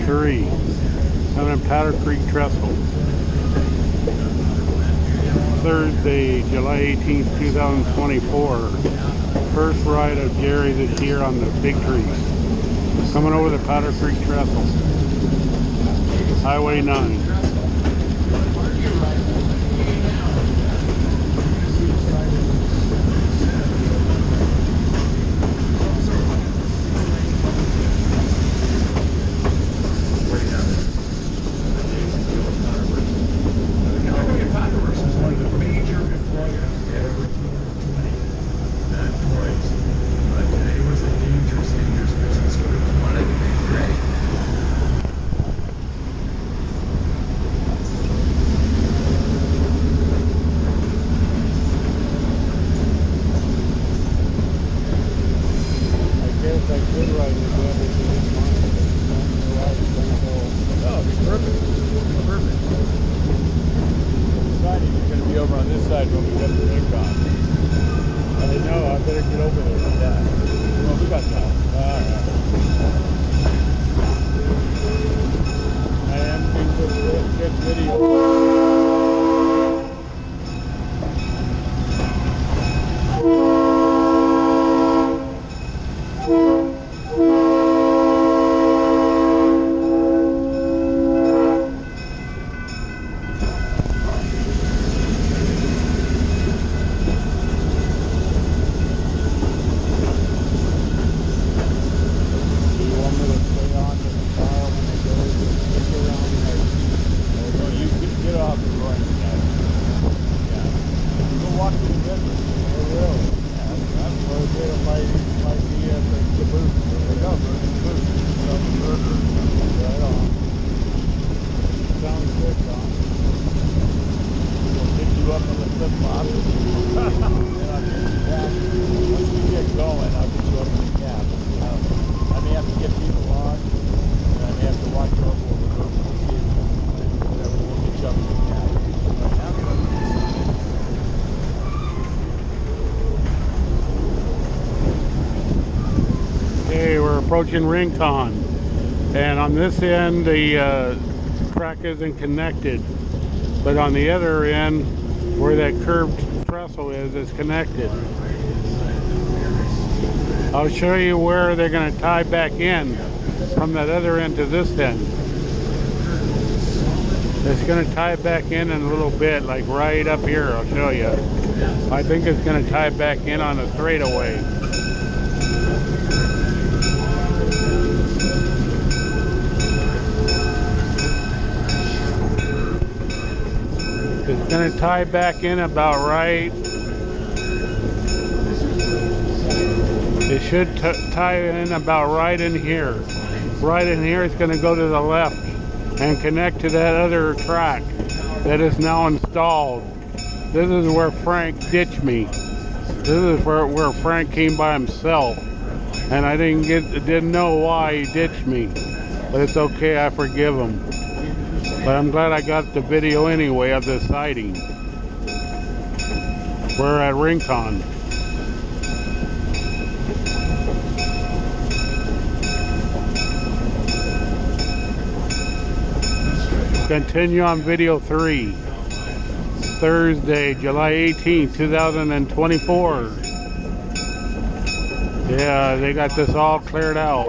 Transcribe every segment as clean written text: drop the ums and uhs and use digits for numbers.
pt3 down in Creek Trestle. Thursday, July 18th, 2024. First ride of Jerry this year on the big trees. Coming over the Creek Trestle. Highway 9. Over on this side when we get to Rincon. I know, I better get over there with that. Well, we got that. Alright. I am doing good video. Approaching Rincon, and on this end the track isn't connected, but on the other end where that curved trestle is connected. I'll show you where they're going to tie back in from that other end to this end. It's going to tie back in a little bit, like right up here. I'll show you. I think it's going to tie back in on a straightaway. It's going to tie back in about right. It should tie in about right in here. Right in here, it's going to go to the left and connect to that other track that is now installed. This is where Frank ditched me. This is where Frank came by himself, and I didn't know why he ditched me. But it's okay, I forgive him. But I'm glad I got the video anyway of the sighting. We're at Rincon. Continue on video 3. Thursday, July 18th, 2024. Yeah, they got this all cleared out.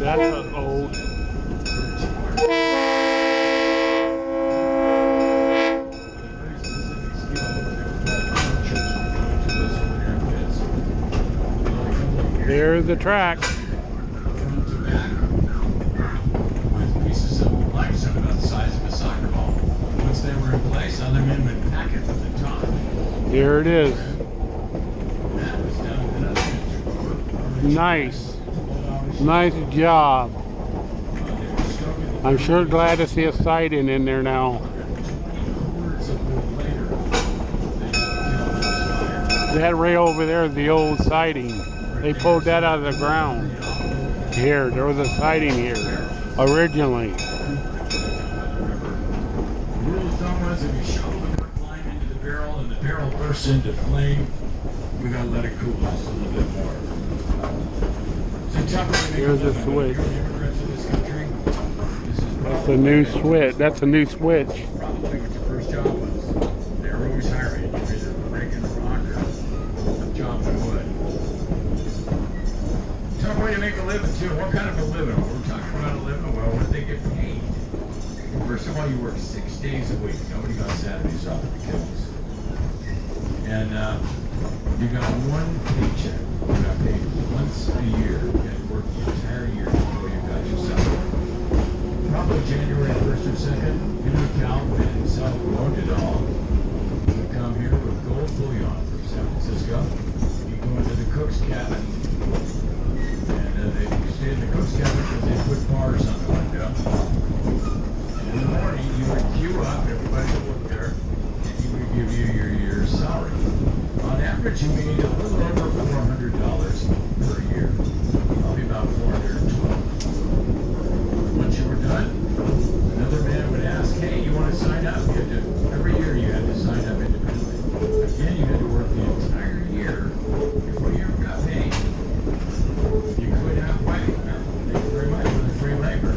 That's an old. There's the track. Pieces of limestone about the size of a soccer ball. Once they were in place, other men would pack it from the top. Here it is. Nice. Nice job. I'm sure glad to see a siding in there now. That right over there is the old siding. They pulled that out of the ground. Here, there was a siding here originally. The rule of thumb was if you shove the work line into the barrel and the barrel bursts into flame, we gotta let it cool just a little bit more. It's a tough way to make Here's a the living. switch. You're immigrants in this country. This is That's a new switch. That's a new switch. probably what your first job was. They were always hiring. You either breaking a rock or a job in wood. Tough way to make a living too. What kind of a living? We're talking about a living. Well, what do they get paid? First of all, you work 6 days a week. Nobody got Saturdays off at the kills. And you got one paycheck. You got paid once a year. You had to work the entire year before you got your salary. Probably January 1st or 2nd, you know, Calvin himself owned it all. You come here with gold bullion from San Francisco. You go into the cook's cabin. And they stay in the cook's cabin because they put bars on the window. In the morning, you would queue up, everybody would work there, and he would give you your year's salary. On average, you made a little over $400 per year, probably about $412. Once you were done, another man would ask, hey, you want to sign up? You had to, every year you had to sign up independently. Again, you had to work the entire year before you ever got paid. You quit halfway. Thank you very much for the free labor.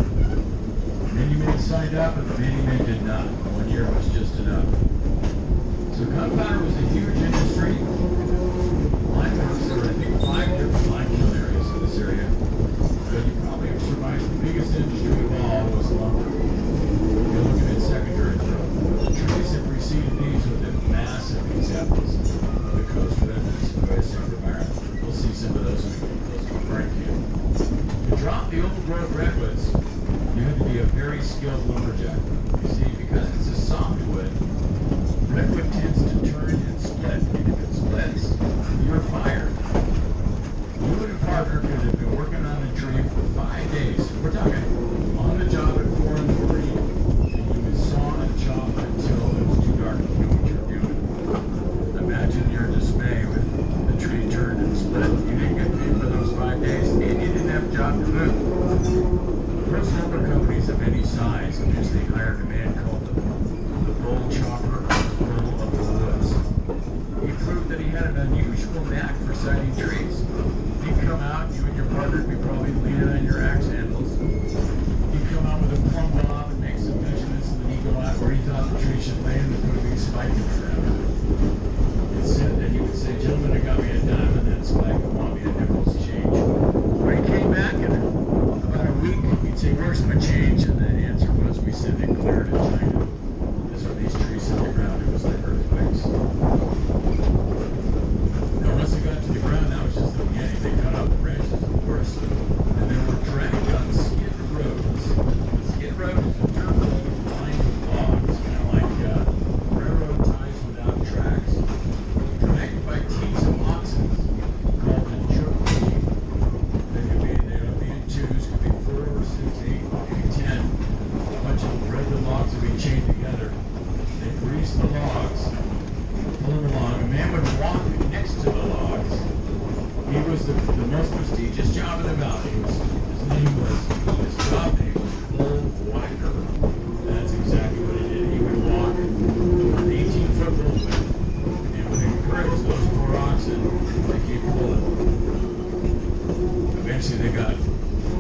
Many men signed up, and many men did not. 1 year was just enough. So gunpowder was a huge industry. Limeworks, there were, I think, 5 different limekiln areas in this area. But you probably have survived. The biggest industry of all was lumber. You're looking at secondary growth. The trees that preceded these were the massive examples of the coast redwoods of the Western environment. We'll see some of those when we get close to the Rincon. To drop the old growth redwoods, you had to be a very skilled lumberjack. You see, because it's a softwood, redwood tends to turn and split. And if it splits, you're fired. You and a partner could have been working on a tree for 5 days. We're talking on the job at 4 in the morning, and you would saw and chop until it was too dark to know what you're doing. Imagine your dismay with the tree turned and split. You didn't get paid for those 5 days, and you didn't have a job to do. Most lumber companies of any size usually hired a man called the bull chopper, bull of the woods. He proved that he had an unusual knack for sighting trees. He'd come out, you and your partner would be probably leaning on your axe handles. He'd come out with a plumb bob and make some measurements, and then he'd go out where he thought the tree should land and put a big spike in the ground. It said that he would say, gentlemen, I got me a dime and that spike, I want me a nickel's change. When he came back in about a week, he'd say, where's my change? And the answer was, we sent it clear to China. These are these trees in the ground. It was like earthquakes. Now, once they got to the ground, that was just the beginning. They cut off the branches, of course. And they were dragged on skid roads. Skid road is a term lined with logs, kind of like railroad ties without tracks. Dragged by teams of oxen called the choke team. They would be in twos, could be 4, 6, 8, maybe 10. A bunch of redwood logs would be chained together. They greased the logs, pull them along. A man would walk next to the logs. He was the most prestigious job in the valley. His job name was bull whacker. That's exactly what he did. He would walk an 18-foot bullwhip and would encourage those 4 oxen to keep pulling. Eventually they got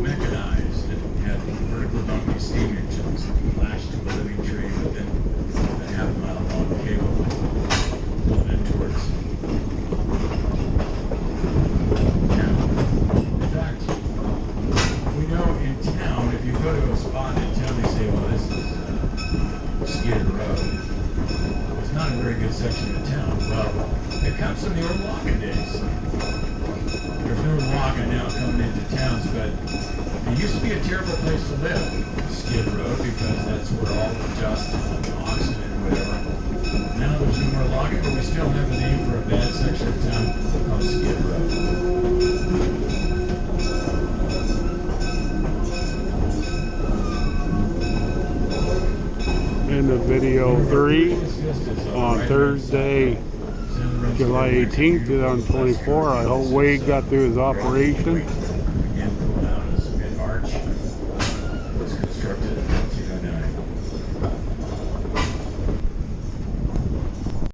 mechanized and had vertical donkey steam engines lashed to a living tree within a half-mile-long cable pulling it towards. Now, in fact, we know in town, if you go to a spot in town, they say, well, this is Skid Road. It's not a very good section of town. Well, it comes from the old logging days. There's no logging now coming into towns, but it used to be a terrible place to live, Skid Road, because that's where all the dust and the oxen and whatever. Now there's no more logging, but we still have a name for a bad section of town called Skid Road. In the video 3 on Thursday, July 18th, 2024. I hope Wade got through his operation.